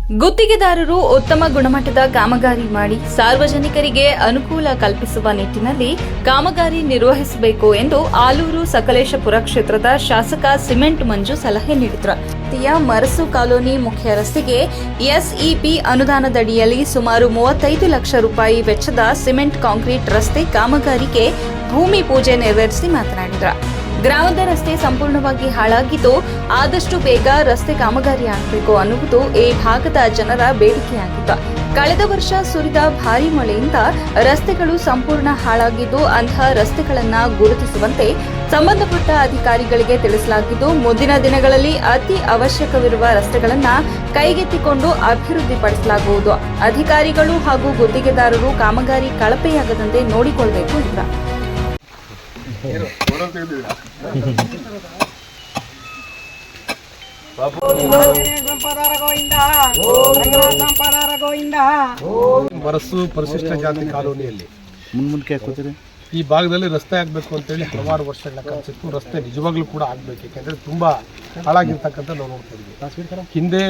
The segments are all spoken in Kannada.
ಗುತ್ತಿಗೆದಾರರು ಉತ್ತಮ ಗುಣಮಟ್ಟದ ಕಾಮಗಾರಿ ಮಾಡಿ ಸಾರ್ವಜನಿಕರಿಗೆ ಅನುಕೂಲ ಕಲ್ಪಿಸುವ ನಿಟ್ಟಿನಲ್ಲಿ ಕಾಮಗಾರಿ ನಿರ್ವಹಿಸಬೇಕು ಎಂದು ಆಲೂರು ಸಕಲೇಶಪುರ ಕ್ಷೇತ್ರದ ಶಾಸಕ ಸಿಮೆಂಟ್ ಮಂಜು ಸಲಹೆ ನೀಡಿದರು. ಮರಸು ಕಾಲೋನಿ ಮುಖ್ಯ ರಸ್ತೆಗೆ ಎಸ್ಇಪಿ ಅನುದಾನದಡಿಯಲ್ಲಿ ಸುಮಾರು 35 ಲಕ್ಷ ರೂಪಾಯಿ ವೆಚ್ಚದ ಸಿಮೆಂಟ್ ಕಾಂಕ್ರೀಟ್ ರಸ್ತೆ ಕಾಮಗಾರಿಗೆ ಭೂಮಿ ಪೂಜೆ ನೆರವೇರಿಸಿ ಮಾತನಾಡಿದರು. ಗ್ರಾಮದ ರಸ್ತೆ ಸಂಪೂರ್ಣವಾಗಿ ಹಾಳಾಗಿದ್ದು ಆದಷ್ಟು ಬೇಗ ರಸ್ತೆ ಕಾಮಗಾರಿ ಆಗಬೇಕು ಅನ್ನುವುದು ಈ ಭಾಗದ ಜನರ ಬೇಡಿಕೆಯಾಗಿತ್ತು. ಕಳೆದ ವರ್ಷ ಸುರಿದ ಭಾರೀ ಮಳೆಯಿಂದ ರಸ್ತೆಗಳು ಸಂಪೂರ್ಣ ಹಾಳಾಗಿದ್ದು ಅಂತಹ ರಸ್ತೆಗಳನ್ನು ಗುರುತಿಸುವಂತೆ ಸಂಬಂಧಪಟ್ಟ ಅಧಿಕಾರಿಗಳಿಗೆ ತಿಳಿಸಲಾಗಿದ್ದು ಮುಂದಿನ ದಿನಗಳಲ್ಲಿ ಅತಿ ಅವಶ್ಯಕವಿರುವ ರಸ್ತೆಗಳನ್ನು ಕೈಗೆತ್ತಿಕೊಂಡು ಅಭಿವೃದ್ಧಿಪಡಿಸಲಾಗುವುದು. ಅಧಿಕಾರಿಗಳು ಹಾಗೂ ಗುತ್ತಿಗೆದಾರರು ಕಾಮಗಾರಿ ಕಳಪೆಯಾಗದಂತೆ ನೋಡಿಕೊಳ್ಳಬೇಕು ಎಂದರು. ಮರಸು ಪರಿಶಿಷ್ಟ ಜಾತಿ ಕಾಲೋನಿಯಲ್ಲಿ ಈ ಭಾಗದಲ್ಲಿ ರಸ್ತೆ ಆಗಬೇಕು ಅಂತೇಳಿ ಹಲವಾರು ವರ್ಷಗಳ ಕನಸಿತ್ತು. ರಸ್ತೆ ನಿಜವಾಗ್ಲೂ ಕೂಡ ಆಗಬೇಕು, ಯಾಕೆಂದರೆ ತುಂಬ ಹಾಳಾಗಿರ್ತಕ್ಕಂಥ ನಾವು ನೋಡ್ತಾ ಇದ್ದೀವಿ. ಹಿಂದೆ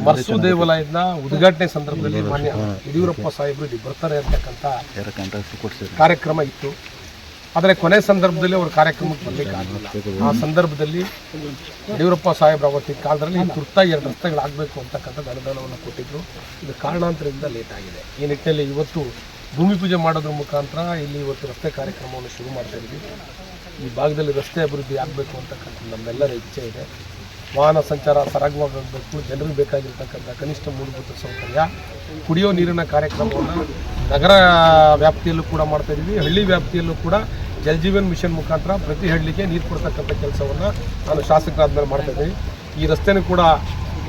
ಮರಸು ದೇವಾಲಯದ ಉದ್ಘಾಟನೆ ಸಂದರ್ಭದಲ್ಲಿ ಮಾನ್ಯ ಯಡಿಯೂರಪ್ಪ ಸಾಹೇಬರು ಇಲ್ಲಿ ಬರ್ತಾರೆ ಅಂತಕ್ಕಂಥ ಕಾರ್ಯಕ್ರಮ ಇತ್ತು. ಆದರೆ ಕೊನೆ ಸಂದರ್ಭದಲ್ಲಿ ಅವರು ಕಾರ್ಯಕ್ರಮಕ್ಕೆ ಬರಲಿಕ್ಕೆ ಆಗಲಿಲ್ಲ. ಆ ಸಂದರ್ಭದಲ್ಲಿ ಯಡಿಯೂರಪ್ಪ ಸಾಹೇಬ್ರ ಅವತ್ತಿನ ಕಾಲದಲ್ಲಿ ತುರ್ತಾಗಿ 2 ರಸ್ತೆಗಳಾಗಬೇಕು ಅಂತಕ್ಕಂಥದ್ದು ಅನುದಾನವನ್ನು ಕೊಟ್ಟಿದ್ದರು. ಇದು ಕಾರಣಾಂತರದಿಂದ ಲೇಟ್ ಆಗಿದೆ. ಈ ನಿಟ್ಟಿನಲ್ಲಿ ಇವತ್ತು ಭೂಮಿ ಪೂಜೆ ಮಾಡೋದ್ರ ಮುಖಾಂತರ ಇಲ್ಲಿ ಇವತ್ತು ರಸ್ತೆ ಕಾರ್ಯಕ್ರಮವನ್ನು ಶುರು ಮಾಡ್ತಾ ಇದ್ದೀವಿ. ಈ ಭಾಗದಲ್ಲಿ ರಸ್ತೆ ಅಭಿವೃದ್ಧಿ ಆಗಬೇಕು ಅಂತಕ್ಕಂಥ ನಮ್ಮೆಲ್ಲರ ಇಚ್ಛೆ ಇದೆ. ವಾಹನ ಸಂಚಾರ ಸರಾಗವಾಗಬೇಕು, ಜನರಿಗೆ ಬೇಕಾಗಿರ್ತಕ್ಕಂಥ ಕನಿಷ್ಠ ಮೂಲಭೂತ ಸೌಕರ್ಯ, ಕುಡಿಯೋ ನೀರಿನ ಕಾರ್ಯಕ್ರಮವನ್ನು ನಗರ ವ್ಯಾಪ್ತಿಯಲ್ಲೂ ಕೂಡ ಮಾಡ್ತಾ ಇದ್ದೀವಿ. ಹಳ್ಳಿ ವ್ಯಾಪ್ತಿಯಲ್ಲೂ ಕೂಡ ಜಲ್ ಜೀವನ್ ಮಿಷನ್ ಮುಖಾಂತರ ಪ್ರತಿ ಹಳ್ಳಿಗೆ ನೀರು ಕೊಡ್ತಕ್ಕಂಥ ಕೆಲಸವನ್ನು ನಾನು ಶಾಸಕರಾದ ಮೇಲೆ ಮಾಡ್ತಾ ಇದ್ದೀವಿ. ಈ ರಸ್ತೆನೂ ಕೂಡ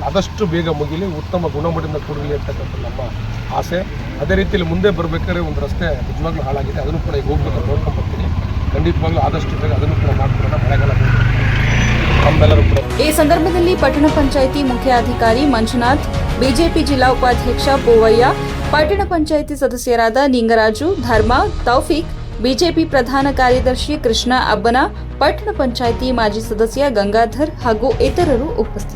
ಆದಷ್ಟು ಬೇಗ ಮುಗಿಲಿ, ಉತ್ತಮ ಗುಣಮಟ್ಟದಿಂದ ಕೂಡಲಿ ಅಂತಕ್ಕಂಥ ನಮ್ಮ ಆಸೆ. ಅದೇ ರೀತಿಯಲ್ಲಿ ಮುಂದೆ ಬರಬೇಕಾದ್ರೆ ಒಂದು ರಸ್ತೆ ನಿಜವಾಗ್ಲೂ ಹಾಳಾಗಿದೆ, ಅದನ್ನು ಕೂಡ ಈಗ ಹೋಗ್ಬೇಕು ನೋಡ್ಕೊಂಡ್ಬರ್ತೀನಿ. ಖಂಡಿತವಾಗ್ಲೂ ಆದಷ್ಟು ಬೇಗ ಅದನ್ನು ಕೂಡ ಮಾಡ್ಕೊಳ್ಳೋಣ. ಮಳೆಗಾಲ ನಮ್ಮೆಲ್ಲರೂ ಕೂಡ. ಈ ಸಂದರ್ಭದಲ್ಲಿ ಪಟ್ಟಣ ಪಂಚಾಯಿತಿ ಮುಖ್ಯ ಅಧಿಕಾರಿ ಮಂಜುನಾಥ್, ಬಿಜೆಪಿ ಜಿಲ್ಲಾ ಉಪಾಧ್ಯಕ್ಷ ಪೂವಯ್ಯ, ಪಟ್ಟಣ ಪಂಚಾಯಿತಿ ಸದಸ್ಯರಾದ ನಿಂಗರಾಜು, ಧರ್ಮ, ತೌಫಿಕ್, ಬಿಜೆಪಿ ಪ್ರಧಾನ ಕಾರ್ಯದರ್ಶಿ ಕೃಷ್ಣ ಅಬ್ಬನ, ಪಟ್ಟಣ ಪಂಚಾಯಿತಿ ಮಾಜಿ ಸದಸ್ಯ ಗಂಗಾಧರ್ ಹಾಗೂ ಇತರರು ಉಪಸ್ಥಿತರಿದ್ದರು.